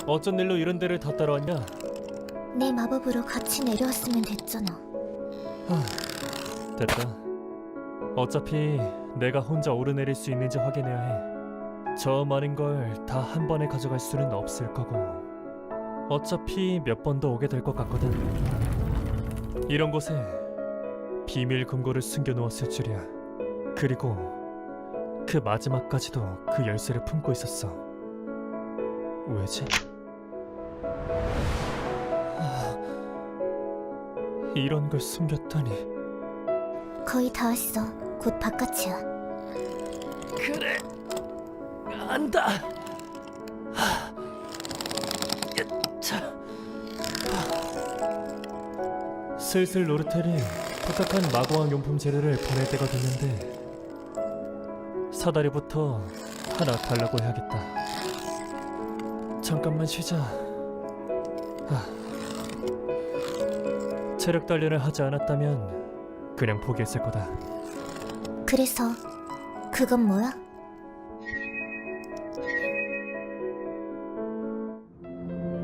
어쩐 일로 이런 데를 다 따라왔냐? 내 마법으로 같이 내려왔으면 됐잖아. 됐다. 어차피 내가 혼자 오르내릴 수 있는지 확인해야 해. 저 많은 걸 다 한 번에 가져갈 수는 없을 거고, 어차피 몇 번 더 오게 될 것 같거든. 이런 곳에 비밀 금고를 숨겨놓았을 줄이야. 그리고 그 마지막까지도 그 열쇠를 품고 있었어. 왜지? 이런 걸 숨겼다니. 거의 다 왔어. 곧 바깥이야. 그래, 안다. 슬슬 노르텔이 부탁한 마고왕 용품 재료를 보낼 때가 됐는데, 사다리부터 하나 달라고 해야겠다. 잠깐만 쉬자. 체력 단련을 하지 않았다면 그냥 포기했을 거다. 그래서 그건 뭐야?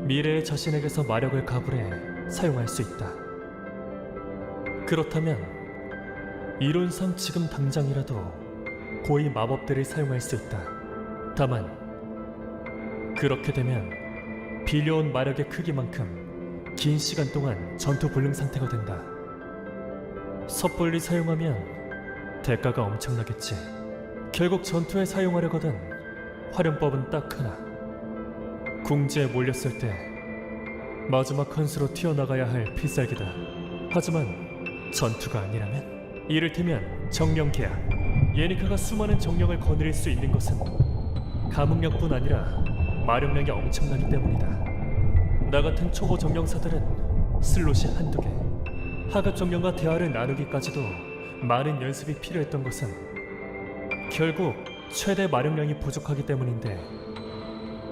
미래의 자신에게서 마력을 가불해 사용할 수 있다. 그렇다면 이론상 지금 당장이라도 고위 마법들을 사용할 수 있다. 다만 그렇게 되면 빌려온 마력의 크기만큼 긴 시간 동안 전투 불능 상태가 된다. 섣불리 사용하면 대가가 엄청나겠지. 결국 전투에 사용하려거든 활용법은 딱 하나. 궁지에 몰렸을 때 마지막 한 수로 튀어나가야 할 필살기다. 하지만 전투가 아니라면, 이를테면 정령 계약. 예니카가 수많은 정령을 거느릴 수 있는 것은 감흥력뿐 아니라 마력량이 엄청나기 때문이다. 나 같은 초보 정령사들은 슬롯이 한두 개, 하급 정령과 대화를 나누기까지도 많은 연습이 필요했던 것은 결국 최대 마력량이 부족하기 때문인데,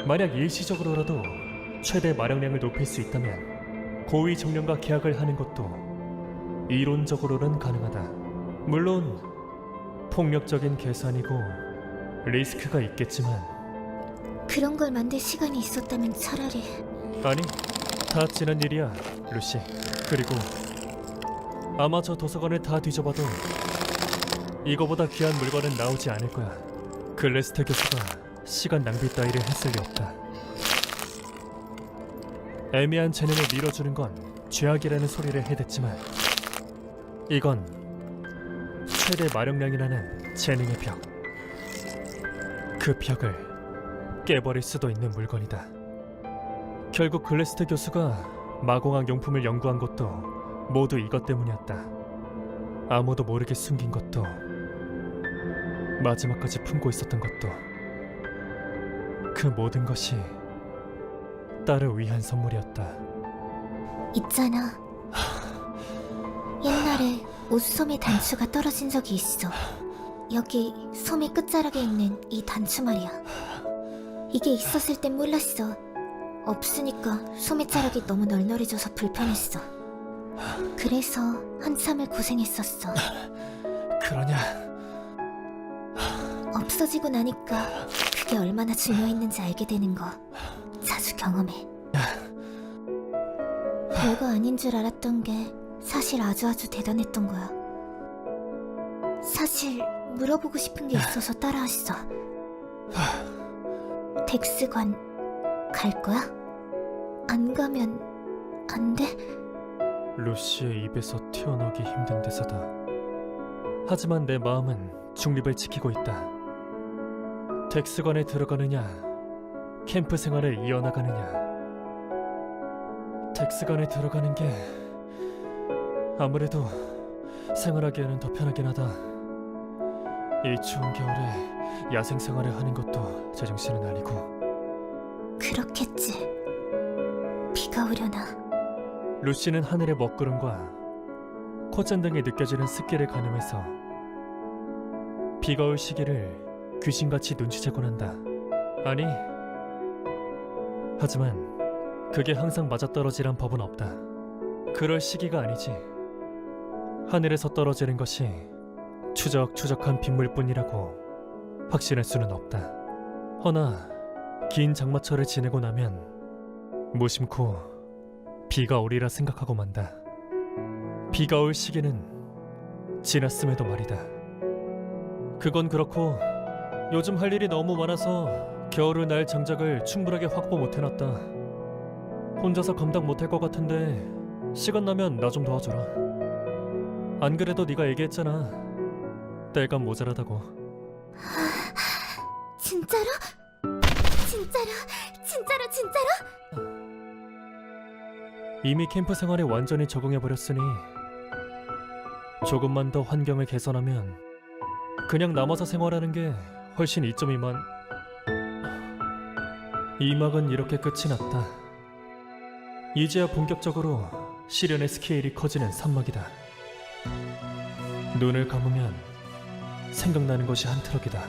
만약 일시적으로라도 최대 마력량을 높일 수 있다면 고위 정령과 계약을 하는 것도 이론적으로는 가능하다. 물론 폭력적인 계산이고 리스크가 있겠지만. 그런 걸 만들 시간이 있었다면 차라리. 아니, 다 지난 일이야, 루시. 그리고 아마 저 도서관을 다 뒤져봐도 이거보다 귀한 물건은 나오지 않을 거야. 글래스터 교수가 시간 낭비 따위를 했을 리 없다. 애매한 재능을 밀어주는 건 죄악이라는 소리를 해댔지만, 이건 최대 마력량이라는 재능의 벽. 그 벽을 깨버릴 수도 있는 물건이다. 결국 글래스터 교수가 마공학 용품을 연구한 것도 모두 이것 때문이었다. 아무도 모르게 숨긴 것도, 마지막까지 품고 있었던 것도, 그 모든 것이 딸을 위한 선물이었다. 있잖아. 옛날에 옷솜의 단추가 떨어진 적이 있어. 여기 솜의 끝자락에 있는 이 단추 말이야. 이게 있었을 땐 몰랐어. 없으니까 솜의 자락이 너무 널널해져서 불편했어. 그래서 한참을 고생했었어. 그러냐? 없어지고 나니까 그게 얼마나 중요했는지 알게 되는 거 자주 경험해. 별거 아닌 줄 알았던 게 사실 아주 대단했던 거야. 사실 물어보고 싶은 게 있어서 따라왔어. 덱스관 갈 거야? 안 가면 안 돼? 루시의 입에서 튀어나오기 힘든 대사다. 하지만 내 마음은 중립을 지키고 있다. 덱스관에 들어가느냐, 캠프 생활을 이어나가느냐. 덱스관에 들어가는 게 아무래도 생활하기에는 더 편하긴 하다. 이 추운 겨울에 야생 생활을 하는 것도 제정신은 아니고. 그렇겠지. 비가 오려나. 루시는 하늘의 먹구름과 콧잔등에 느껴지는 습기를 가늠해서 비가 올 시기를 귀신같이 눈치채곤 한다. 아니, 하지만 그게 항상 맞아떨어지란 법은 없다. 그럴 시기가 아니지. 하늘에서 떨어지는 것이 추적추적한 빗물뿐이라고 확신할 수는 없다. 허나 긴 장마철을 지내고 나면 무심코 비가 오리라 생각하고 만다. 비가 올 시기는 지났음에도 말이다. 그건 그렇고 요즘 할 일이 너무 많아서 겨울을 날 장작을 충분하게 확보 못 해놨다. 혼자서 감당 못할 것 같은데 시간 나면 나 좀 도와줘라. 안 그래도 네가 얘기했잖아. 땔감 모자라다고. 진짜로? 진짜로? 진짜로 진짜로? 이미 캠프 생활에 완전히 적응해버렸으니 조금만 더 환경을 개선하면 그냥 남아서 생활하는 게 훨씬 이점이만. 이 막은 이렇게 끝이 났다. 이제야 본격적으로 시련의 스케일이 커지는 산막이다. 눈을 감으면 생각나는 것이 한 트럭이다.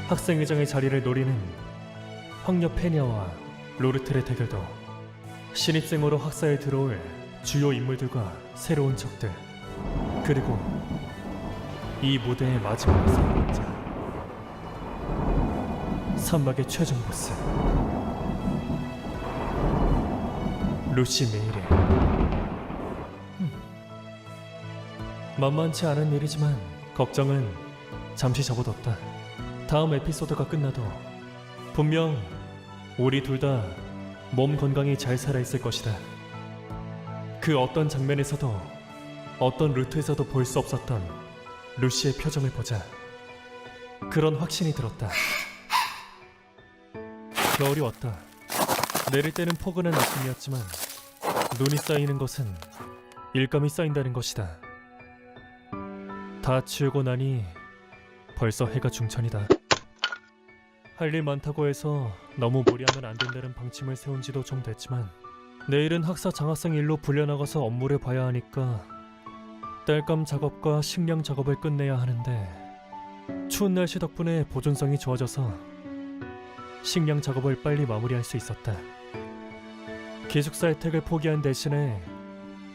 학생회장의 자리를 노리는 황녀 페냐와 로르텔의 대결도, 신입생으로 학사에 들어올 주요 인물들과 새로운 적들, 그리고 이 무대의 마지막에 서는 자, 산막의 최종 보스 루시 메이레. 만만치 않은 일이지만 걱정은 잠시 접어뒀다. 다음 에피소드가 끝나도 분명 우리 둘 다 몸 건강히 잘 살아있을 것이다. 그 어떤 장면에서도 어떤 루트에서도 볼 수 없었던 루시의 표정을 보자 그런 확신이 들었다. 겨울이 왔다. 내릴 때는 포근한 아침이었지만 눈이 쌓이는 것은 일감이 쌓인다는 것이다. 다 치우고 나니 벌써 해가 중천이다. 할 일 많다고 해서 너무 무리하면 안 된다는 방침을 세운 지도 좀 됐지만 내일은 학사 장학생 일로 불려나가서 업무를 봐야 하니까 땔감 작업과 식량 작업을 끝내야 하는데 추운 날씨 덕분에 보존성이 좋아져서 식량 작업을 빨리 마무리할 수 있었다. 기숙사 혜택을 포기한 대신에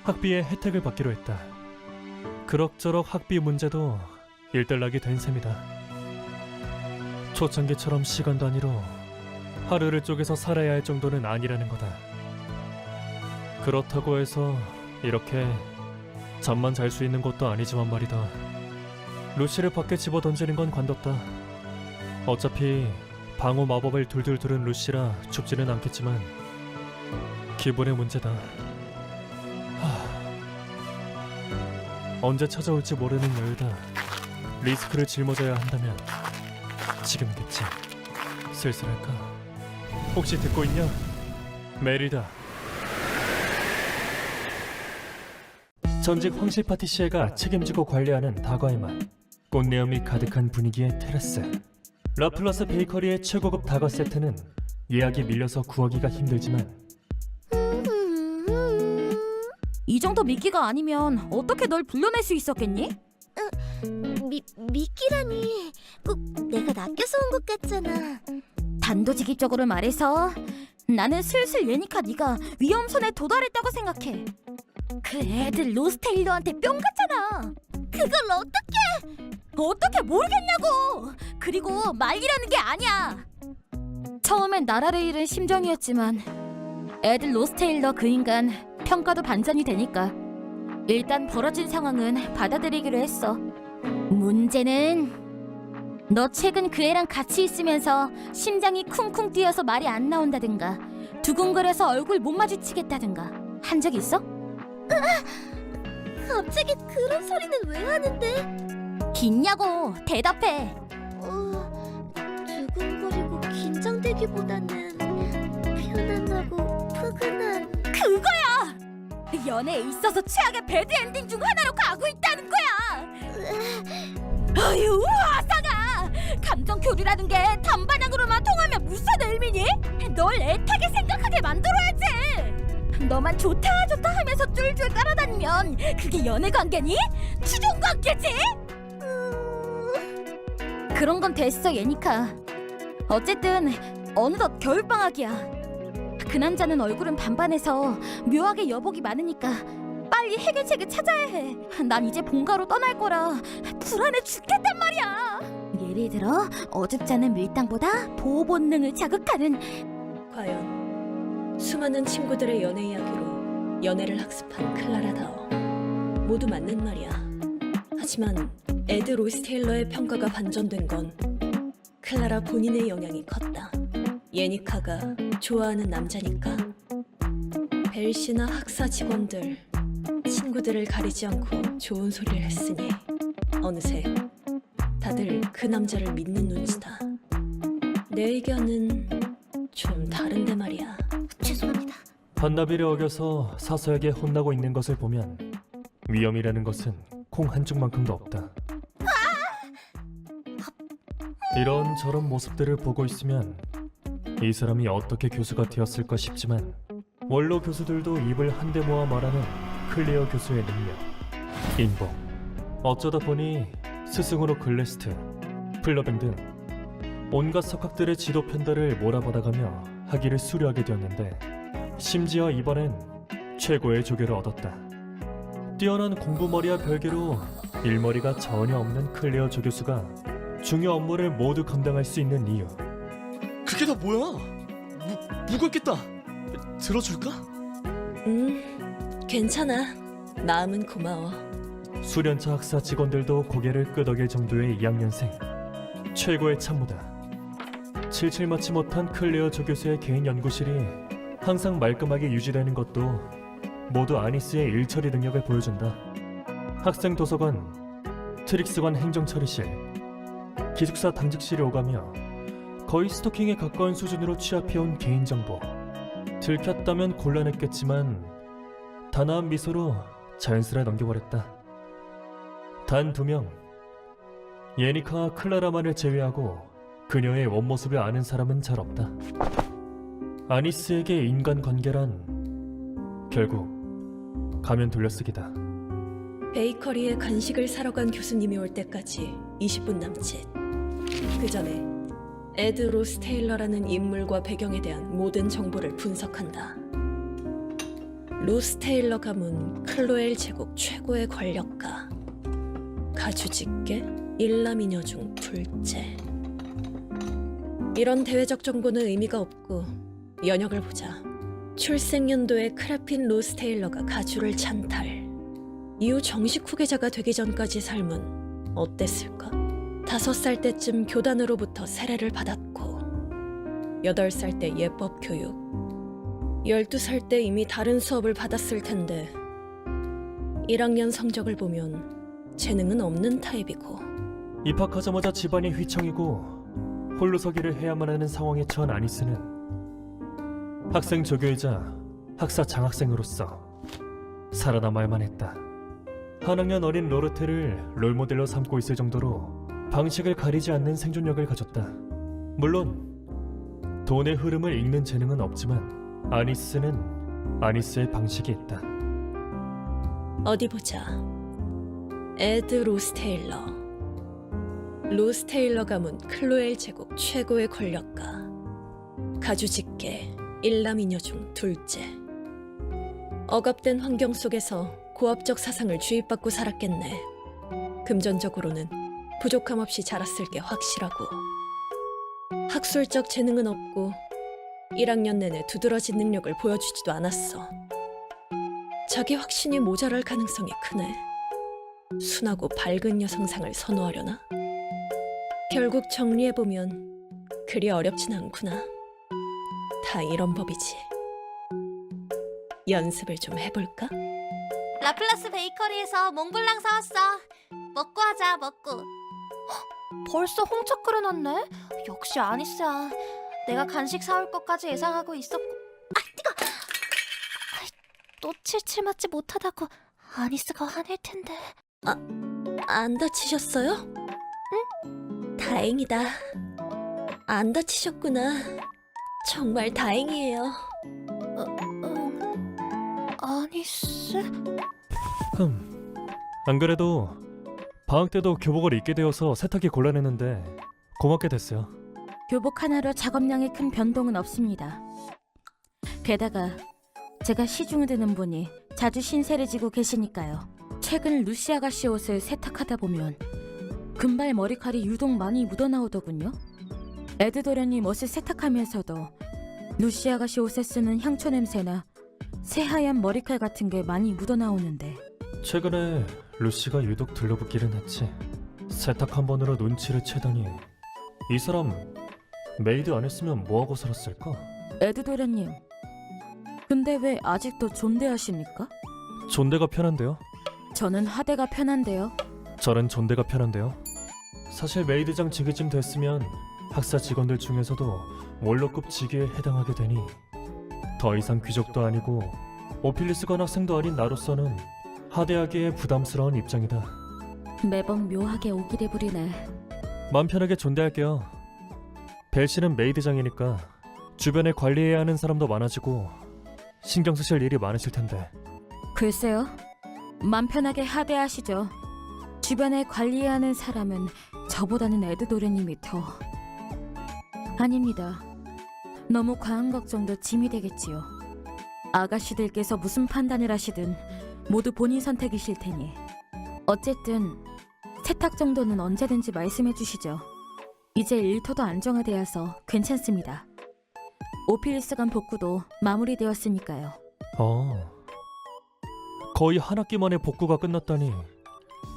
학비의 혜택을 받기로 했다. 그럭저럭 학비 문제도 일단락이 된 셈이다. 초창기처럼 시간 단위로 하루를 쪼개서 살아야 할 정도는 아니라는 거다. 그렇다고 해서 이렇게 잠만 잘 수 있는 것도 아니지만 말이다. 루시를 밖에 집어 던지는 건 관뒀다. 어차피 방어 마법을 둘둘 두른 루시라 춥지는 않겠지만 기분의 문제다. 언제 찾아올지 모르는 여유다. 리스크를 짊어져야 한다면 지금이겠지. 슬슬할까? 혹시 듣고 있냐? 메리다. 전직 황실 파티시에가 책임지고 관리하는 다과의 맛. 꽃내음이 가득한 분위기의 테라스. 라플라스 베이커리의 최고급 다과 세트는 예약이 밀려서 구하기가 힘들지만 이 정도 미끼가 아니면 어떻게 널 불러낼 수 있었겠니? 미끼라니 꼭 내가 낚여서 온 것 같잖아. 단도직입적으로 말해서 나는 슬슬 예니까 네가 위험선에 도달했다고 생각해. 그 애들 로스테일러한테 뿅 갔잖아. 그걸 어떻게 모르겠냐고. 그리고 말리라는 게 아니야. 처음엔 나라를 잃은 심정이었지만 애들 로스테일러 그 인간 평가도 반전이 되니까 일단 벌어진 상황은 받아들이기로 했어. 문제는 너 최근 그 애랑 같이 있으면서 심장이 쿵쿵 뛰어서 말이 안 나온다든가 두근거려서 얼굴 못 마주치겠다든가 한 적 있어? 갑자기 그런 소리는 왜 하는데? 있냐고 대답해. 두근거리고 긴장되기보다는 편안하고 푸근한. 그거야! 연애에 있어서 최악의 배드 엔딩 중 하나로 가고 있다는 거야. 어휴 아사가 감정 교류라는 게 단반항으로만 통하면 무슨 의미니? 널 애타게 생각하게 만들어야지. 너만 좋다 좋다 하면서 쫄쫄 따라다니면 그게 연애 관계니? 추종 관계지? 그런 건 됐어 예니카. 어쨌든 어느덧 겨울방학이야. 그 남자는 얼굴은 반반해서 묘하게 여복이 많으니까 빨리 해결책을 찾아야 해. 난 이제 본가로 떠날 거라 불안해 죽겠단 말이야. 예를 들어 어줍지 않은 밀당보다 보호 본능을 자극하는. 과연 수많은 친구들의 연애 이야기로 연애를 학습한 클라라 다워. 모두 맞는 말이야. 하지만 에드 로이스 테일러의 평가가 반전된 건 클라라 본인의 영향이 컸다. 예니카가 좋아하는 남자니까. 벨시나 학사 직원들, 친구들을 가리지 않고 좋은 소리를 했으니 어느새 다들 그 남자를 믿는 눈치다. 내 의견은 좀 다른데 말이야. 죄송합니다. 반나비를 어겨서 사서에게 혼나고 있는 것을 보면 위험이라는 것은 콩 한 쪽만큼도 없다. 이런 저런 모습들을 보고 있으면 이 사람이 어떻게 교수가 되었을까 싶지만 원로 교수들도 입을 한데 모아 말하는 클레어 교수의 능력, 인복, 어쩌다 보니 스승으로 글래스트, 플러뱅 등 온갖 석학들의 지도 편달을 몰아받아가며 학위를 수료하게 되었는데 심지어 이번엔 최고의 조교를 얻었다. 뛰어난 공부머리와 별개로 일머리가 전혀 없는 클레어 조교수가 중요 업무를 모두 감당할 수 있는 이유. 그게 다 뭐야? 무겁겠다. 들어줄까? 괜찮아. 마음은 고마워. 수련차 학사 직원들도 고개를 끄덕일 정도의 2학년생, 최고의 참모다. 칠칠 맞지 못한 클레어 조교수의 개인 연구실이 항상 말끔하게 유지되는 것도 모두 아니스의 일처리 능력을 보여준다. 학생 도서관, 트릭스관 행정처리실, 기숙사 당직실에 오가며 거의 스토킹에 가까운 수준으로 취합해온 개인정보. 들켰다면 곤란했겠지만 단아한 미소로 자연스레 넘겨버렸다. 단 2명, 예니카와 클라라만을 제외하고 그녀의 원모습을 아는 사람은 잘 없다. 아니스에게 인간관계란 결국 가면 돌려쓰기다. 베이커리에 간식을 사러 간 교수님이 올 때까지 20분 남짓. 그 전에 에드 로스 테일러라는 인물과 배경에 대한 모든 정보를 분석한다. 로스 테일러 가문 클로엘 제국 최고의 권력가. 가주직계 일남이녀 중 둘째. 이런 대외적 정보는 의미가 없고 연역을 보자. 출생연도에 크라핀 로스 테일러가 가주를 찬탈. 이후 정식 후계자가 되기 전까지 삶은 어땠을까? 5살 때쯤 교단으로부터 세례를 받았고 8살 때 예법 교육 12살 때 이미 다른 수업을 받았을 텐데 1학년 성적을 보면 재능은 없는 타입이고 입학하자마자 집안이 휘청이고 홀로 서기를 해야만 하는 상황에 처한 아니스는 학생 조교이자 학사 장학생으로서 살아남아야만 했다. 한 학년 어린 로르테를 롤모델로 삼고 있을 정도로 방식을 가리지 않는 생존력을 가졌다. 물론 돈의 흐름을 읽는 재능은 없지만 아니스는 아니스의 방식이 있다. 어디 보자. 에드 로스 테일러. 로스 테일러 가문 클로엘 제국 최고의 권력가. 가주직계 일남이녀 중 둘째. 억압된 환경 속에서 고압적 사상을 주입받고 살았겠네. 금전적으로는 부족함 없이 자랐을 게 확실하고 학술적 재능은 없고 1학년 내내 두드러진 능력을 보여주지도 않았어. 자기 확신이 모자랄 가능성이 크네. 순하고 밝은 여성상을 선호하려나? 결국 정리해보면 그리 어렵진 않구나. 다 이런 법이지. 연습을 좀 해볼까? 라플라스 베이커리에서 몽블랑 사왔어. 먹고 하자, 먹고. 벌써 홍차 끓여놨네? 역시 아니스야. 내가 간식 사올 것까지 예상하고 있었고. 아, 뜨거! 또 칠칠 맞지 못하다고 아니스가 화낼 텐데. 안 다치셨어요? 응? 다행이다. 안 다치셨구나. 정말 다행이에요. 아니스? 안 그래도 방학 때도 교복을 입게 되어서 세탁이 곤란했는데 고맙게 됐어요. 교복 하나로 작업량에 큰 변동은 없습니다. 게다가 제가 시중에 드는 분이 자주 신세를 지고 계시니까요. 최근 루시 아가씨 옷을 세탁하다 보면 금발 머리칼이 유독 많이 묻어나오더군요. 에드도련님 옷을 세탁하면서도 루시 아가씨 옷에 쓰는 향초 냄새나 새하얀 머리칼 같은 게 많이 묻어나오는데 최근에 루시가 유독 들러붙기는 했지. 세탁 한 번으로 눈치를 채더니 이 사람 메이드 안 했으면 뭐하고 살았을까? 에드도련님, 근데 왜 아직도 존대하십니까? 존대가 편한데요? 저는 하대가 편한데요. 저는 존대가 편한데요. 사실 메이드장 직위쯤 됐으면 학사 직원들 중에서도 원로급 직위에 해당하게 되니 더 이상 귀족도 아니고 오필리스관 학생도 아닌 나로서는 하대하기에 부담스러운 입장이다. 매번 묘하게 오기를 부리네. 마음 편하게 존대할게요. 벨 씨는 메이드장이니까 주변에 관리해야 하는 사람도 많아지고 신경 쓰실 일이 많으실 텐데. 글쎄요, 맘 편하게 하대하시죠. 주변에 관리해야 하는 사람은 저보다는 에드도련님이 더... 아닙니다. 너무 과한 걱정도 짐이 되겠지요. 아가씨들께서 무슨 판단을 하시든 모두 본인 선택이실 테니 어쨌든 세탁 정도는 언제든지 말씀해 주시죠. 이제 일터도 안정화되어서 괜찮습니다. 오필리스관 복구도 마무리되었으니까요. 거의 한 학기 만에 복구가 끝났다니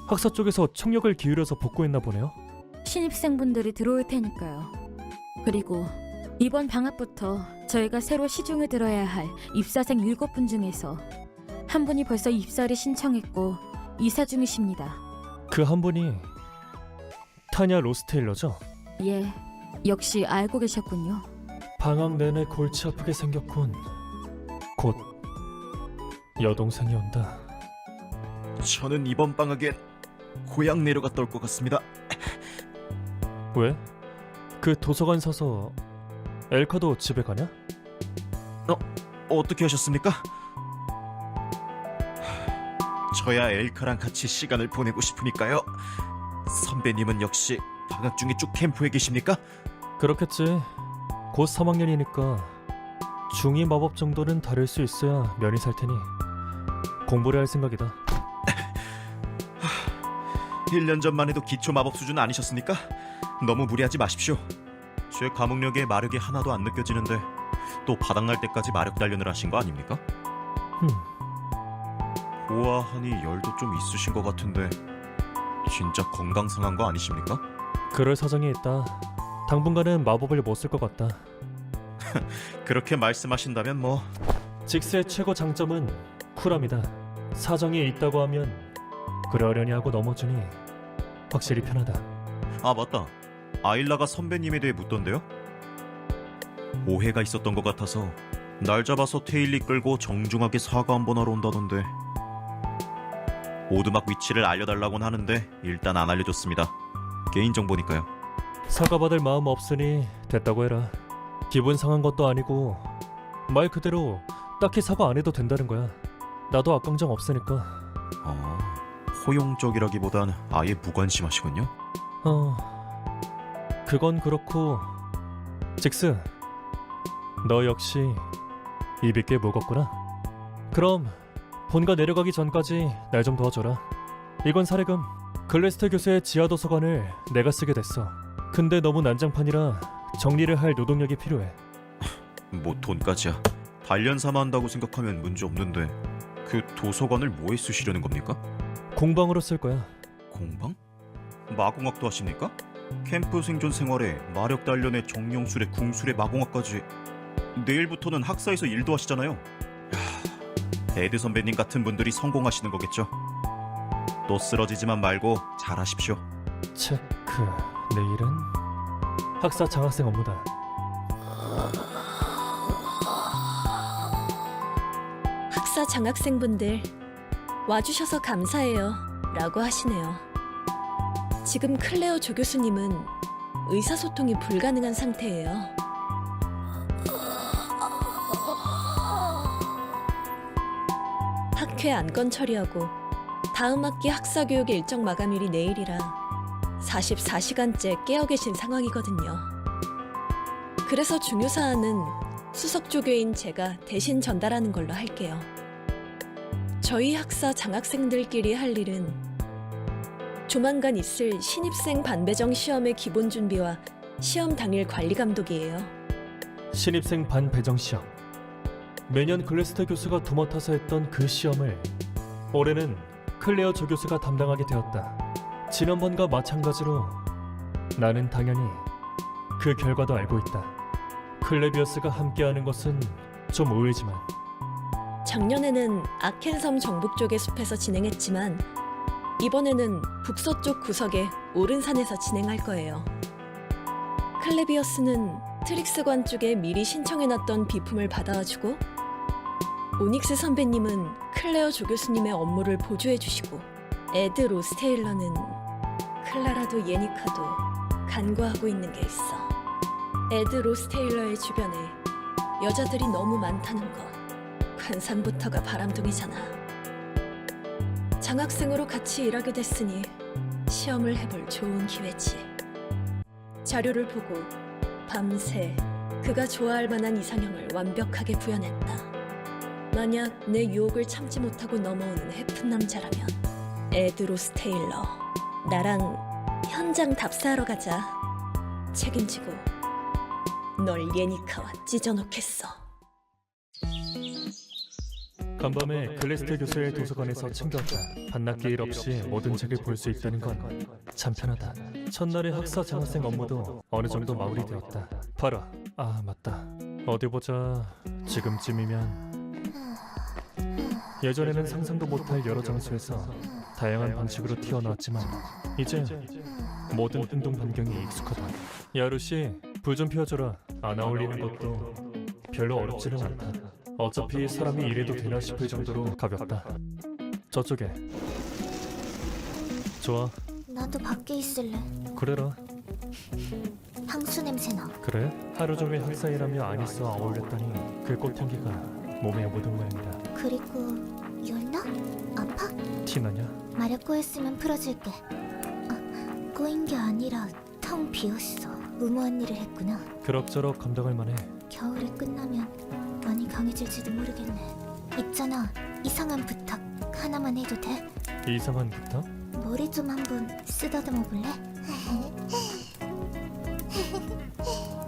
학사 쪽에서 총력을 기울여서 복구했나 보네요. 신입생분들이 들어올 테니까요. 그리고 이번 방학부터 저희가 새로 시중에 들어야 할 입사생 7분 중에서 한 분이 벌써 입사를 신청했고 이사 중이십니다. 그 한 분이 타냐 로스테일러죠? 예, 역시 알고 계셨군요. 방학 내내 골치 아프게 생겼군. 곧 여동생이 온다. 저는 이번 방학엔 고향 내려갔다 올 것 같습니다. 왜? 그 도서관 사서 엘카도 집에 가냐? 어떻게 하셨습니까? 저야 엘카랑 같이 시간을 보내고 싶으니까요. 선배님은 역시 방학 중에 쭉 캠프에 계십니까? 그렇겠지. 곧 3학년이니까 중2 마법 정도는 다룰 수 있어야 면이 살 테니 공부를 할 생각이다. 1년 전만 해도 기초 마법 수준 아니셨습니까? 너무 무리하지 마십시오. 제 과목력에 마력이 하나도 안 느껴지는데 또 바닥날 때까지 마력 단련을 하신 거 아닙니까? 보아하니 열도 좀 있으신 것 같은데 진짜 건강 상한 거 아니십니까? 그럴 사정이 있다. 당분간은 마법을 못 쓸 것 같다. 그렇게 말씀하신다면 뭐 직스의 최고 장점은 쿨함이다. 사정이 있다고 하면 그러려니 하고 넘어주니 확실히 편하다. 아 맞다. 아일라가 선배님에 대해 묻던데요? 오해가 있었던 것 같아서 날 잡아서 테일리 끌고 정중하게 사과 한번 하러 온다던데. 오두막 위치를 알려달라고는 하는데 일단 안 알려줬습니다. 개인정보니까요. 사과받을 마음 없으니 됐다고 해라. 기분 상한 것도 아니고 말 그대로 딱히 사과 안 해도 된다는 거야. 나도 악감정 없으니까. 포용적이라기보단 아예 무관심하시군요. 그건 그렇고 직스, 너 역시 입이 꽤 무겁구나. 그럼 본가 내려가기 전까지 날 좀 도와줘라. 이건 사례금. 글래스터 교수의 지하도서관을 내가 쓰게 됐어. 근데 너무 난장판이라 정리를 할 노동력이 필요해. 뭐 돈까지야. 단련 삼아 한다고 생각하면 문제 없는데 그 도서관을 뭐에 쓰시려는 겁니까? 공방으로 쓸 거야. 공방? 마공학도 하십니까? 캠프 생존 생활에 마력 단련에 정령술에 궁술에 마공학까지. 내일부터는 학사에서 일도 하시잖아요. 에드 선배님 같은 분들이 성공하시는 거겠죠. 또 쓰러지지만 말고 잘하십시오. 체크. 내일은 학사 장학생 업무다. 학사 장학생분들 와주셔서 감사해요 라고 하시네요. 지금 클레어 조교수님은 의사소통이 불가능한 상태예요. 학회 안건 처리하고 다음 학기 학사교육 일정 마감일이 내일이라 44시간째 깨어 계신 상황이거든요. 그래서 중요 사안은 수석 조교인 제가 대신 전달하는 걸로 할게요. 저희 학사 장학생들끼리 할 일은 조만간 있을 신입생 반배정 시험의 기본 준비와 시험 당일 관리 감독이에요. 신입생 반 배정 시험. 매년 글래스터 교수가 도맡아서 했던 그 시험을 올해는 클레어 조교수가 담당하게 되었다. 지난번과 마찬가지로 나는 당연히 그 결과도 알고 있다. 클레비어스가 함께하는 것은 좀 의외지만 작년에는 아켄섬 정북 쪽의 숲에서 진행했지만 이번에는 북서쪽 구석의 오른산에서 진행할 거예요. 클레비어스는 트릭스관 쪽에 미리 신청해놨던 비품을 받아와주고 오닉스 선배님은 클레어 조교수님의 업무를 보조해주시고 에드 로스테일러는 클라라도 예니카도 간과하고 있는 게 있어. 에드 로스테일러의 주변에 여자들이 너무 많다는 거 관상부터가 바람둥이잖아. 장학생으로 같이 일하게 됐으니 시험을 해볼 좋은 기회지. 자료를 보고 밤새 그가 좋아할 만한 이상형을 완벽하게 구현했다. 만약 내 유혹을 참지 못하고 넘어오는 해픈 남자라면 에드 로스테일러, 나랑 현장 답사하러 가자. 책임지고 널 예니카와 찢어놓겠어. 간밤에 글래스터 교수의 도서관에서 챙겼다. 반납 일 없이 모든 책을 볼 수 있다는 건 참 편하다. 첫날의 학사 장학생 업무도 어느 정도 마무리되었다. 봐라. 아 맞다. 어디 보자. 지금쯤이면 예전에는 상상도 못할 여러 장소에서 다양한 방식으로 튀어나왔지만 이제 모든 행동 반경이 익숙하다. 야루씨, 불 좀 피워줘라. 안 어울리는 것도 별로 어렵지는 않다. 어차피 사람이 이래도 되나 싶을 정도로 가볍다. 저쪽에. 좋아, 나도 밖에 있을래. 그래라. 향수 냄새나. 그래? 하루 종일 학사일하며 안 있어 어울렸더니 그 꽃향기가 몸에 묻은 모양이다. 그리고 열나? 아파? 티나냐? 마력 꼬였으면 풀어줄게. 꼬인 게 아니라 텅 비었어. 무모한 일을 했구나. 그럭저럭 감당할 만해. 겨울이 끝나면 많이 강해질지도 모르겠네. 있잖아, 이상한 부탁 하나만 해도 돼? 이상한 부탁? 머리 좀 한번 쓰다듬어 볼래?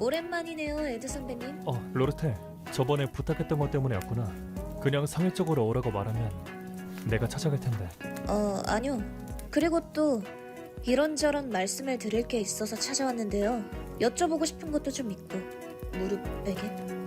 오랜만이네요, 에드 선배님. 로르텔. 저번에 부탁했던 것 때문에였구나. 그냥 상일적으로 오라고 말하면 내가 찾아갈 텐데. 아니요. 그리고 또 이런저런 말씀을 드릴 게 있어서 찾아왔는데요. 여쭤보고 싶은 것도 좀 있고. 무릎 베개?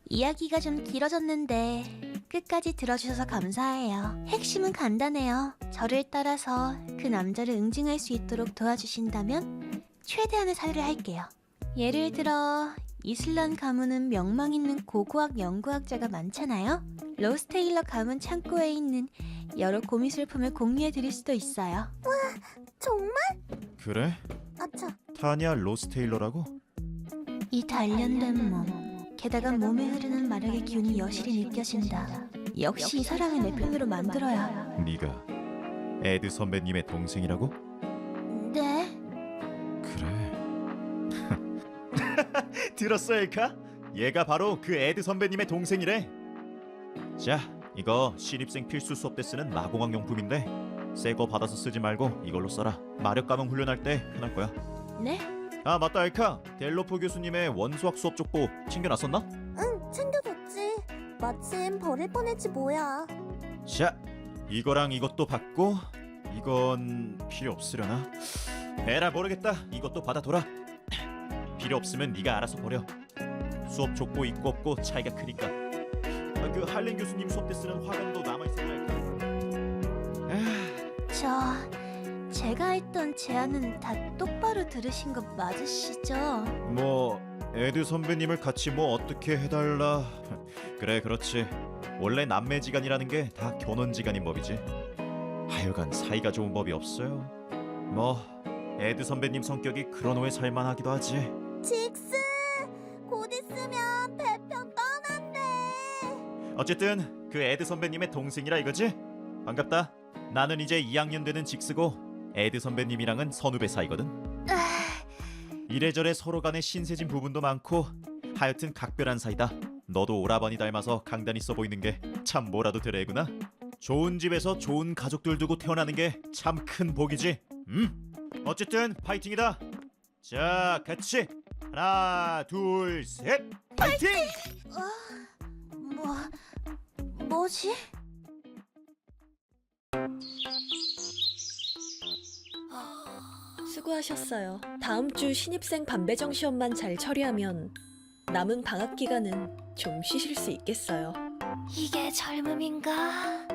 이야기가 좀 길어졌는데 끝까지 들어주셔서 감사해요. 핵심은 간단해요. 저를 따라서 그 남자를 응징할 수 있도록 도와주신다면 최대한의 사유를 할게요. 예를 들어 이슬란 가문은 명망 있는 고고학 연구학자가 많잖아요. 로스테일러 가문 창고에 있는 여러 고미술품을 공유해 드릴 수도 있어요. 정말? 그래? 아차. 타니아 로스테일러라고? 이 단련된 몸, 게다가 몸에 흐르는 마력의 기운이 여실히 느껴진다. 역시 이 사람을 내 편으로 만들어야. 네가 에드 선배님의 동생이라고? 네? 그래. 들었어, 엘카? 얘가 바로 그 에드 선배님의 동생이래. 자, 이거 신입생 필수 수업 때 쓰는 마공학 용품인데 새 거 받아서 쓰지 말고 이걸로 써라. 마력 감응 훈련할 때 편할 거야. 네? 아 맞다, 엘카. 델로포 교수님의 원수학 수업 족보 챙겨놨었나? 응, 챙겨줬지. 마침 버릴 뻔했지 뭐야. 자, 이거랑 이것도 받고 이건 필요 없으려나? 에라 모르겠다. 이것도 받아둬라. 필요 없으면 네가 알아서 버려. 수업 족보 있고 없고 차이가 크니까. 그 할렌 교수님 수업 때 쓰는 화관도 남아있을까? 제가 했던 제안은 다 똑바로 들으신 거 맞으시죠? 뭐 에드 선배님을 같이 뭐 어떻게 해달라. 그래, 그렇지. 원래 남매지간이라는 게 다 견원지간인 법이지. 하여간 사이가 좋은 법이 없어요. 뭐 에드 선배님 성격이 그런 후에 살만하기도 하지. 직스! 곧 있으면 배편 떠난대. 어쨌든 그 에드 선배님의 동생이라 이거지? 반갑다. 나는 이제 2학년 되는 직스고 에드 선배님이랑은 선후배 사이거든. 이래저래 서로 간에 신세진 부분도 많고 하여튼 각별한 사이다. 너도 오라버니 닮아서 강단 있어 보이는 게 참 뭐라도 되레구나. 좋은 집에서 좋은 가족들 두고 태어나는 게 참 큰 복이지. 어쨌든 파이팅이다. 자, 같이 하나, 둘, 셋, 파이팅! 뭐지? 수고하셨어요. 다음 주 신입생 반배정 시험만 잘 처리하면 남은 방학 기간은 좀 쉬실 수 있겠어요. 이게 젊음인가?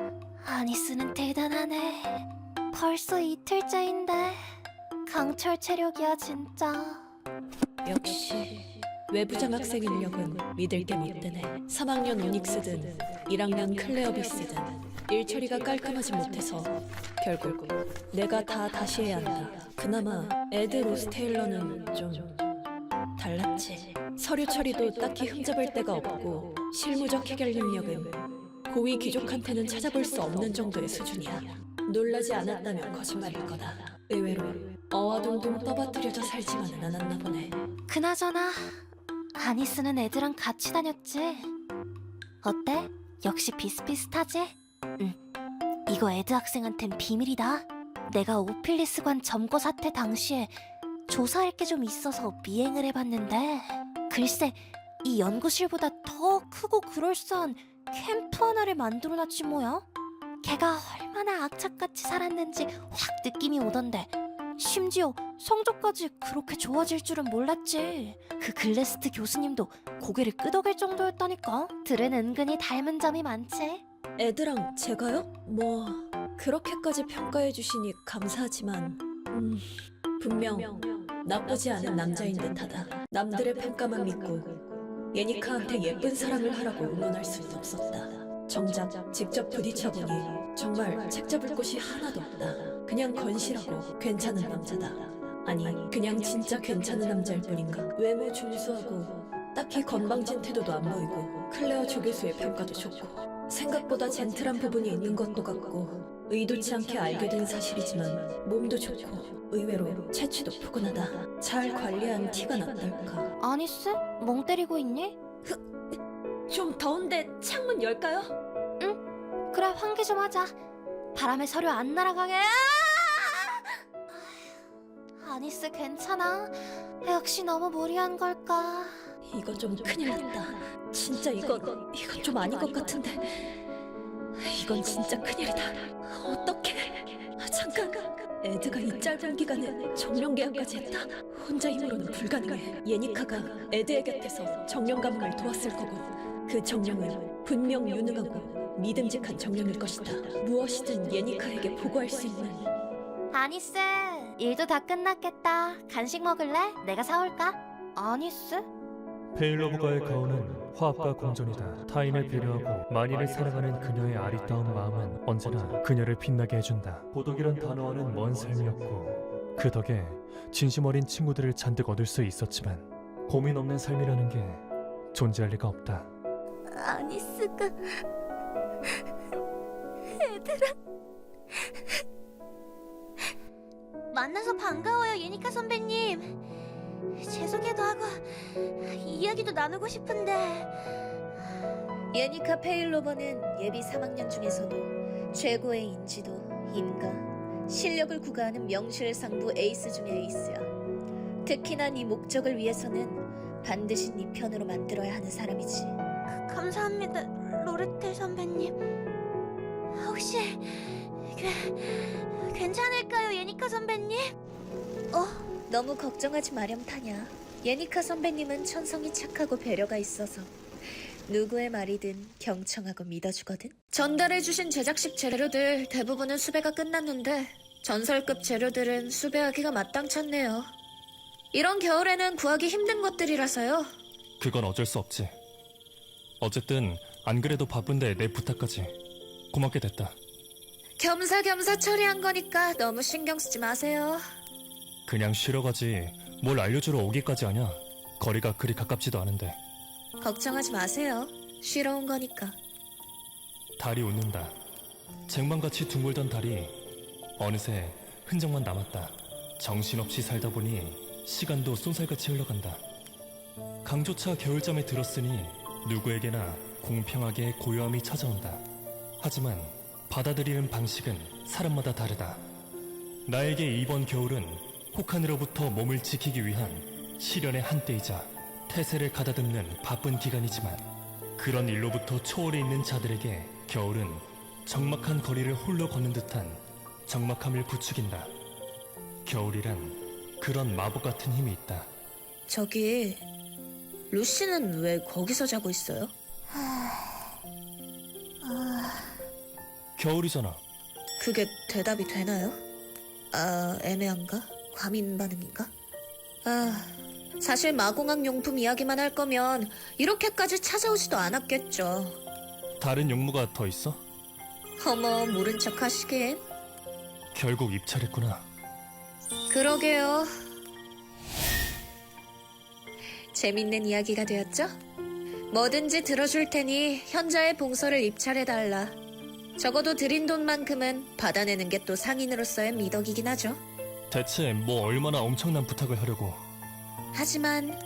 아니스는 대단하네. 벌써 이틀째인데 강철 체력이야 진짜. 역시 외부 장학생 인력은 믿을 게 못 되네. 3학년 오닉스든 1학년 클레어비스든 일 처리가 깔끔하지 못해서 결국 내가 다 다시 해야 한다. 그나마 에드 로스테일러는 좀 달랐지. 서류 처리도 딱히 흠잡을 데가 없고 실무적 해결 능력은 고위 귀족한테는 찾아볼 수 없는 정도의 수준이야. 놀라지 않았다면 거짓말일 거다. 의외로 어와둥둥 떠받들여져 살지만은 않았나 보네. 그나저나 아니스는 애들랑 같이 다녔지? 어때? 역시 비슷비슷하지? 응. 이거 애드 학생한텐 비밀이다. 내가 오필리스관 점거 사태 당시에 조사할 게 좀 있어서 미행을 해봤는데 글쎄 이 연구실보다 더 크고 그럴싸한 캠프 하나를 만들어놨지 뭐야? 걔가 얼마나 악착같이 살았는지 확 느낌이 오던데 심지어 성적까지 그렇게 좋아질 줄은 몰랐지. 그 글래스트 교수님도 고개를 끄덕일 정도였다니까. 들은 은근히 닮은 점이 많지. 애드랑 제가요? 뭐 그렇게까지 평가해 주시니 감사하지만 분명 나쁘지 않은 남자인 듯하다. 남들의 평가만 믿고 예니카한테 예쁜 사랑을 하라고 응원할 수는 없었다. 정작 직접 부딪혀보니 정말 책잡을 곳이 하나도 없다. 그냥 건실하고 괜찮은 남자다. 아니 그냥 진짜 괜찮은 남자일 뿐인가. 외모 준수하고 딱히 건방진 태도도 안 보이고 클레어 조교수의 평가도 좋고 생각보다 젠틀한 부분이 있는 것도 같고 의도치 않게 알게 된 사실이지만 몸도 좋고 의외로 체취도 포근하다. 잘 관리한 티가 났달까. 아니스? 멍 때리고 있니? 좀 더운데 창문 열까요? 그래 환기 좀 하자. 바람에 서류 안 날아가게. 아니스 괜찮아? 역시 너무 무리한 걸까? 이거 좀 큰일 났다. 진짜 이건 좀 아닌 것 같은데. 이건 진짜 큰일이다. 어떡해. 잠깐. 에드가 이 짧은 기간에 정령 계약까지 했다. 혼자 힘으로는 불가능해. 예니카가 에드의 곁에서 정령 가문을 도왔을 거고 그 정령은 분명 유능하고 믿음직한 정령일 것이다. 무엇이든 예니카에게 보고할 수 있는. 아니스 일도 다 끝났겠다. 간식 먹을래? 내가 사올까? 아니스? 페일러브가의 가오는 화합과 공존이다. 타인을 배려하고 만인을 사랑하는 그녀의 아리따운 마음은 언제나 그녀를 빛나게 해준다. 고독이란 단어와는 먼 삶이었고 그 덕에 진심 어린 친구들을 잔뜩 얻을 수 있었지만 고민 없는 삶이라는 게 존재할 리가 없다. 아니스가 애들아 만나서 반가워요 예니카 선배님. 죄송해도 하고 이야기도 나누고 싶은데. 예니카 페일로버는 예비 3학년 중에서도 최고의 인지도, 인가, 실력을 구가하는 명실상부 에이스 중의 에이스야. 특히나 네 목적을 위해서는 반드시 네 편으로 만들어야 하는 사람이지. 감사합니다 로레텔 선배님. 혹시 괜찮을까요 예니카 선배님? 너무 걱정하지 마렴 타냐. 예니카 선배님은 천성이 착하고 배려가 있어서 누구의 말이든 경청하고 믿어주거든. 전달해주신 제작식 재료들 대부분은 수배가 끝났는데 전설급 재료들은 수배하기가 마땅찮네요. 이런 겨울에는 구하기 힘든 것들이라서요. 그건 어쩔 수 없지. 어쨌든 안 그래도 바쁜데 내 부탁까지 고맙게 됐다. 겸사겸사 처리한 거니까 너무 신경 쓰지 마세요. 그냥 쉬러 가지 뭘 알려주러 오기까지 하냐. 거리가 그리 가깝지도 않은데. 걱정하지 마세요. 쉬러 온 거니까. 달이 웃는다. 쟁반같이 둥글던 달이 어느새 흔적만 남았다. 정신없이 살다 보니 시간도 쏜살같이 흘러간다. 강조차 겨울잠에 들었으니 누구에게나 공평하게 고요함이 찾아온다. 하지만 받아들이는 방식은 사람마다 다르다. 나에게 이번 겨울은 혹한으로부터 몸을 지키기 위한 시련의 한때이자 태세를 가다듬는 바쁜 기간이지만 그런 일로부터 초월해 있는 자들에게 겨울은 적막한 거리를 홀로 걷는 듯한 적막함을 부추긴다. 겨울이란 그런 마법 같은 힘이 있다. 저기 루시는 왜 거기서 자고 있어요? 겨울이잖아. 그게 대답이 되나요? 아, 애매한가? 과민 반응인가? 아, 사실 마공학 용품 이야기만 할 거면 이렇게까지 찾아오지도 않았겠죠. 다른 용무가 더 있어? 어머, 모른 척 하시긴. 결국 입찰했구나. 그러게요. 재밌는 이야기가 되었죠? 뭐든지 들어줄 테니 현자의 봉서를 입찰해달라. 적어도 드린 돈만큼은 받아내는 게 또 상인으로서의 미덕이긴 하죠. 대체 뭐 얼마나 엄청난 부탁을 하려고. 하지만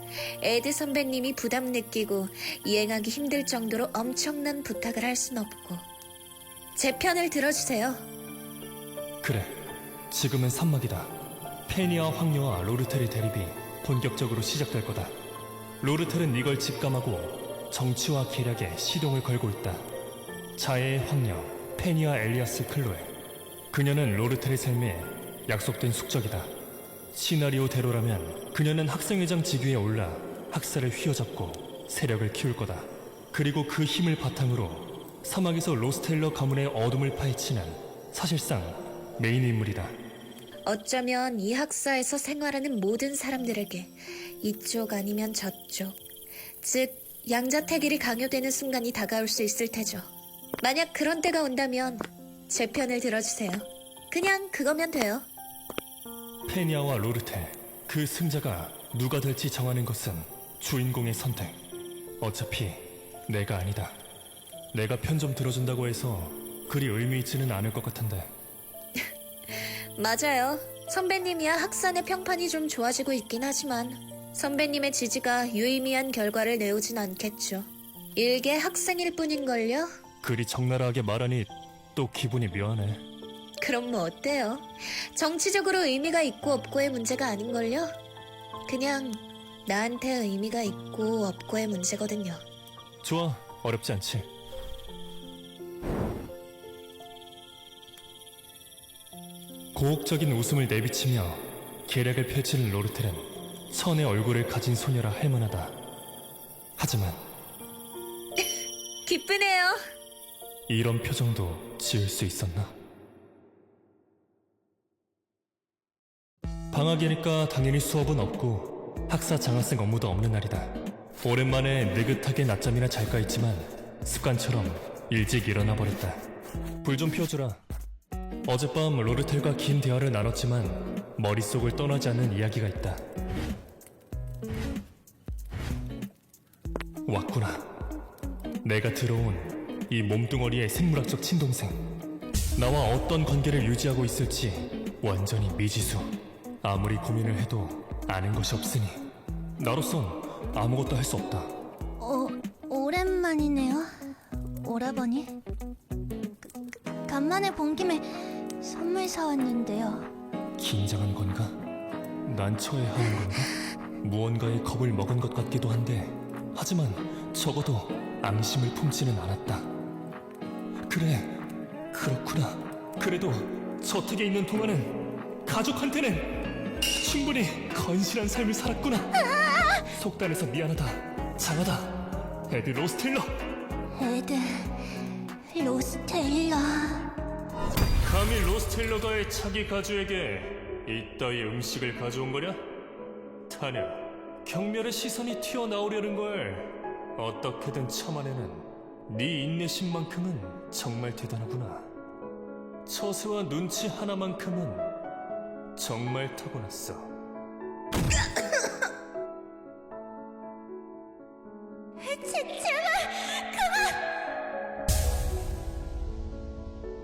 에드 선배님이 부담 느끼고 이행하기 힘들 정도로 엄청난 부탁을 할 순 없고 제 편을 들어주세요. 그래, 지금은 산막이다. 페니아 황녀와 로르텔의 대립이 본격적으로 시작될 거다. 로르텔은 이걸 직감하고 정치와 계략에 시동을 걸고 있다. 자해의 황녀 페니아 엘리아스 클로에. 그녀는 로르텔의 삶에 약속된 숙적이다. 시나리오대로라면 그녀는 학생회장 직위에 올라 학살을 휘어잡고 세력을 키울 거다. 그리고 그 힘을 바탕으로 사막에서 로스테일러 가문의 어둠을 파헤치는 사실상 메인 인물이다. 어쩌면 이 학사에서 생활하는 모든 사람들에게 이쪽 아니면 저쪽, 즉 양자택일이 강요되는 순간이 다가올 수 있을 테죠. 만약 그런 때가 온다면 제 편을 들어주세요. 그냥 그거면 돼요. 페니아와 로르텔, 그 승자가 누가 될지 정하는 것은 주인공의 선택. 어차피 내가 아니다. 내가 편 좀 들어준다고 해서 그리 의미 있지는 않을 것 같은데. 맞아요. 선배님이야 학산의 평판이 좀 좋아지고 있긴 하지만 선배님의 지지가 유의미한 결과를 내오진 않겠죠. 일개 학생일 뿐인걸요? 그리 적나라하게 말하니 또 기분이 묘하네. 그럼 뭐 어때요? 정치적으로 의미가 있고 없고의 문제가 아닌걸요? 그냥 나한테 의미가 있고 없고의 문제거든요. 좋아, 어렵지 않지. 고혹적인 웃음을 내비치며 계략을 펼치는 로르텔은 선의 얼굴을 가진 소녀라 할 만하다. 하지만 기쁘네요. 이런 표정도 지을 수 있었나? 방학이니까 당연히 수업은 없고 학사 장학생 업무도 없는 날이다. 오랜만에 느긋하게 낮잠이나 잘까 했지만 습관처럼 일찍 일어나 버렸다. 불 좀 피워주라. 어젯밤 로르텔과 긴 대화를 나눴지만 머릿속을 떠나지 않는 이야기가 있다. 왔구나. 내가 들어온 이 몸뚱어리의 생물학적 친동생. 나와 어떤 관계를 유지하고 있을지 완전히 미지수. 아무리 고민을 해도 아는 것이 없으니 나로선 아무것도 할 수 없다. 오랜만이네요, 오라버니. 간만에 본 김에 선물 사왔는데요. 긴장한 건가? 난처해하는 건가? 무언가에 겁을 먹은 것 같기도 한데 하지만 적어도 앙심을 품지는 않았다. 그래, 그렇구나. 그래도 저택에 있는 동안은 가족한테는 충분히 건실한 삶을 살았구나. 속단해서 미안하다. 장하다. 에드 로스텔러. 에드 로스테일러. 감히 로스텔러가의 차기 가주에게 이따위 음식을 가져온 거냐? 타냐, 경멸의 시선이 튀어나오려는 걸 어떻게든 참아내는 네 인내심만큼은 정말 대단하구나. 처세와 눈치 하나만큼은 정말 타고났어.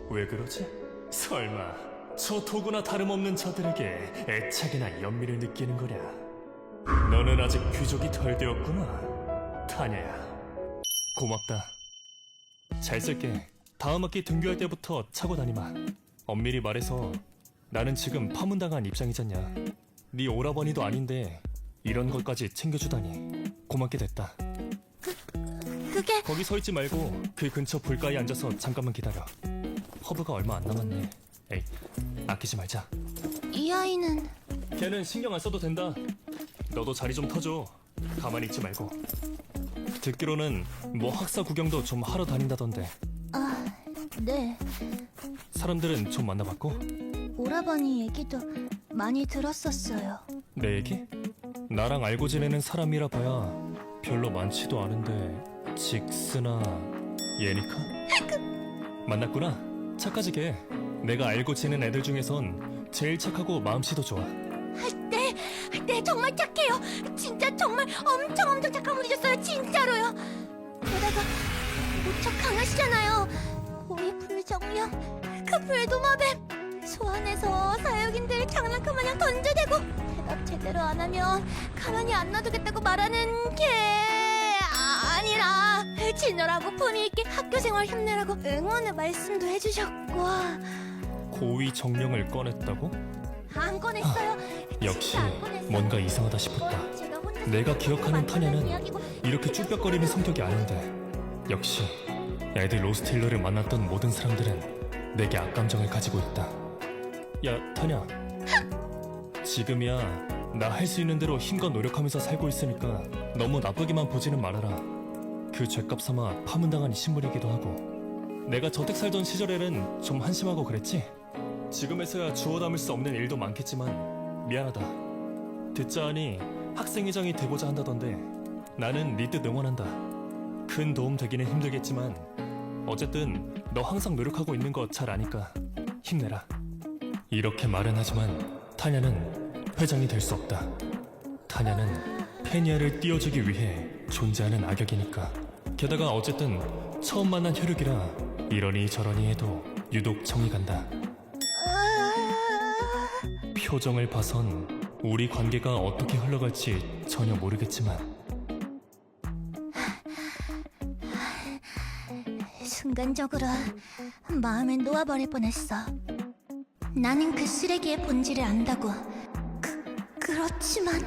왜 그러지? 설마 저 도구나 다름없는 저들에게 애착이나 연민을 느끼는 거냐? 너는 아직 귀족이 덜 되었구나, 타냐야. 고맙다. 잘 쓸게. 다음 학기 등교할 때부터 차고 다니마. 엄밀히 말해서 나는 지금 파문당한 입장이잖냐. 네 오라버니도 아닌데 이런 것까지 챙겨주다니 고맙게 됐다. 그게 거기 서 있지 말고 그 근처 불가에 앉아서 잠깐만 기다려. 허브가 얼마 안 남았네. 에이, 아끼지 말자. 이 아이는 걔는 신경 안 써도 된다. 너도 자리 좀 터줘. 가만히 있지 말고. 듣기로는 뭐 학사 구경도 좀 하러 다닌다던데. 네. 사람들은 좀 만나봤고? 오라버니 얘기도 많이 들었었어요. 내 얘기? 나랑 알고 지내는 사람이라 봐야 별로 많지도 않은데 직스나 예니카? 만났구나. 착하지 걔. 내가 알고 지낸 애들 중에선 제일 착하고 마음씨도 좋아. 네, 정말 착해요. 진짜 정말 엄청 착한 분이셨어요. 진짜로요. 게다가 무척 강하시잖아요. 고위 불정령, 그 불도마뱀. 소환해서 사육인들 장난감 마냥 던져대고 대답 제대로 안 하면 가만히 안 놔두겠다고 말하는 게 아니라 진열하고 품위 있게 학교 생활 힘내라고 응원의 말씀도 해주셨고. 고위 정령을 꺼냈다고? 안 꺼냈어요. 역시 진짜 안 꺼냈어요. 뭔가 이상하다 싶었다. 제가 혼자 내가 기억하는 타냐는 이야기고 이렇게 쭈뼛거리는 성격이 아닌데 역시 애들 로스테일러를 만났던 모든 사람들은 내게 악감정을 가지고 있다. 야, 타냐. 지금이야 나 할 수 있는 대로 힘껏 노력하면서 살고 있으니까 너무 나쁘게만 보지는 말아라. 그 죗값 삼아 파문당한 신분이기도 하고. 내가 저택 살던 시절에는 좀 한심하고 그랬지? 지금에서야 주워 담을 수 없는 일도 많겠지만 미안하다. 듣자 하니 학생회장이 되고자 한다던데 나는 네 뜻 응원한다. 큰 도움 되기는 힘들겠지만 어쨌든 너 항상 노력하고 있는 거 잘 아니까 힘내라. 이렇게 말은 하지만 타냐는 회장이 될 수 없다. 타냐는 페니아를 띄워주기 위해 존재하는 악역이니까. 게다가 어쨌든 처음 만난 혈육이라 이러니 저러니 해도 유독 정이 간다. 표정을 봐선 우리 관계가 어떻게 흘러갈지 전혀 모르겠지만 순간적으로 마음을 놓아버릴 뻔했어. 나는 그 쓰레기의 본질을 안다고. 그렇지만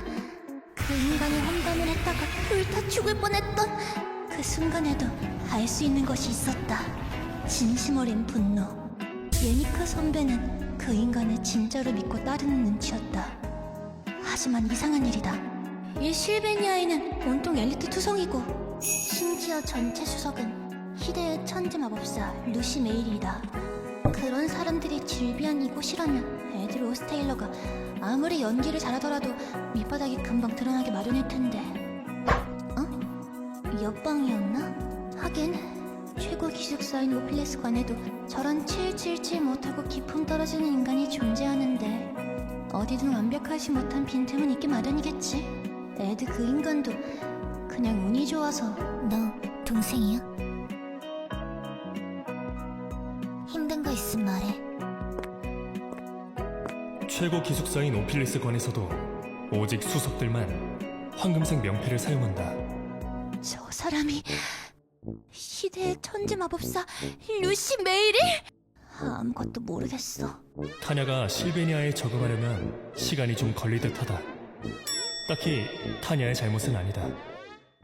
그 인간이 험담을 했다가 불타 죽을 뻔했던 그 순간에도 알 수 있는 것이 있었다. 진심 어린 분노. 예니카 선배는 그 인간을 진짜로 믿고 따르는 눈치였다. 하지만 이상한 일이다. 이 실베니아에는 온통 엘리트 투성이고 심지어 전체 수석은 희대의 천재 마법사 루시 메일이다. 그런 사람들이 즐비한 이곳이라면 애들 로스테일러가 아무리 연기를 잘하더라도 밑바닥이 금방 드러나게 마련일 텐데. 옆방이었나? 하긴 최고 기숙사인 오필레스 관에도 저런 777 못하고 기품 떨어지는 인간이 존재하는데 어디든 완벽하지 못한 빈틈은 있기 마련이겠지. 애드 그 인간도 그냥 운이 좋아서. 너 동생이야? 힘든 거 있으면 말해. 최고 기숙사인 오필리스 관에서도 오직 수석들만 황금색 명패를 사용한다. 저 사람이 시대의 천재 마법사 루시 메일이? 아무것도 모르겠어. 타냐가 실베니아에 적응하려면 시간이 좀 걸릴 듯하다. 딱히 타냐의 잘못은 아니다.